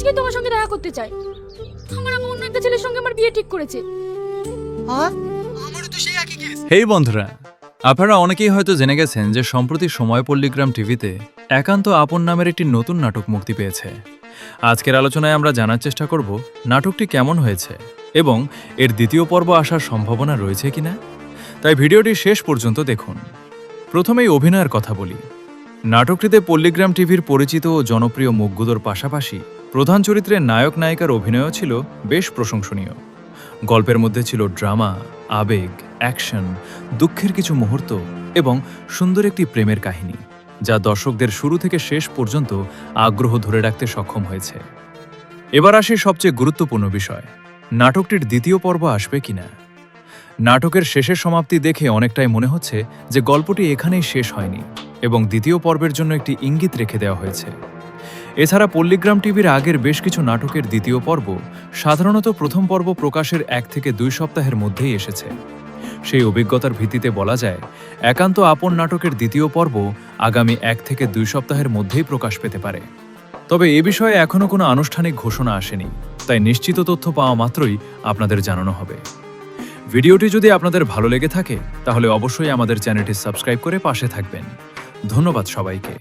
আজকেই তোমার সঙ্গে দেখা করতে চাই। আমার আম্মু অন্য একটা ছেলের সঙ্গে আমার বিয়ে ঠিক করেছে। আমারও তো সেই একই কেস। হেই বন্ধুরা, আপনারা অনেকেই হয়তো জেনে গেছেন যে সম্প্রতি সময় পল্লিগ্রাম টিভিতে একান্ত আপন নামের একটি নতুন নাটক মুক্তি পেয়েছে। আজকের আলোচনায় আমরা জানার চেষ্টা করব নাটকটি কেমন হয়েছে এবং এর দ্বিতীয় পর্ব আসার সম্ভাবনা রয়েছে কিনা। তাই ভিডিওটি শেষ পর্যন্ত দেখুন। প্রথমেই অভিনয়ের কথা বলি। নাটকটিতে পল্লিগ্রাম টিভির পরিচিত ও জনপ্রিয় মুখগুলোর পাশাপাশি প্রধান চরিত্রের নায়ক নায়িকার অভিনয়ও ছিল বেশ প্রশংসনীয়। গল্পের মধ্যে ছিল ড্রামা, আবেগ, অ্যাকশন, দুঃখের কিছু মুহূর্ত এবং সুন্দর একটি প্রেমের কাহিনী, যা দর্শকদের শুরু থেকে শেষ পর্যন্ত আগ্রহ ধরে রাখতে সক্ষম হয়েছে। এবার আসি সবচেয়ে গুরুত্বপূর্ণ বিষয়, নাটকটির দ্বিতীয় পর্ব আসবে কিনা। নাটকের শেষের সমাপ্তি দেখে অনেকটাই মনে হচ্ছে যে গল্পটি এখানেই শেষ হয়নি এবং দ্বিতীয় পর্বের জন্য একটি ইঙ্গিত রেখে দেওয়া হয়েছে। এছাড়া পল্লিগ্রাম টিভির আগের বেশ কিছু নাটকের দ্বিতীয় পর্ব সাধারণত প্রথম পর্ব প্রকাশের 1 থেকে 2 সপ্তাহের মধ্যেই এসেছে। সেই অভিজ্ঞতার ভিত্তিতে বলা যায়, একান্ত আপন নাটকের দ্বিতীয় পর্ব আগামী 1 থেকে 2 সপ্তাহের মধ্যেই প্রকাশ পেতে পারে। তবে এ বিষয়ে এখনও কোনো আনুষ্ঠানিক ঘোষণা আসেনি, তাই নিশ্চিত তথ্য পাওয়া মাত্রই আপনাদের জানানো হবে। ভিডিওটি যদি আপনাদের ভালো লেগে থাকে তাহলে অবশ্যই আমাদের চ্যানেলটি সাবস্ক্রাইব করে পাশে থাকবেন। ধন্যবাদ সবাইকে।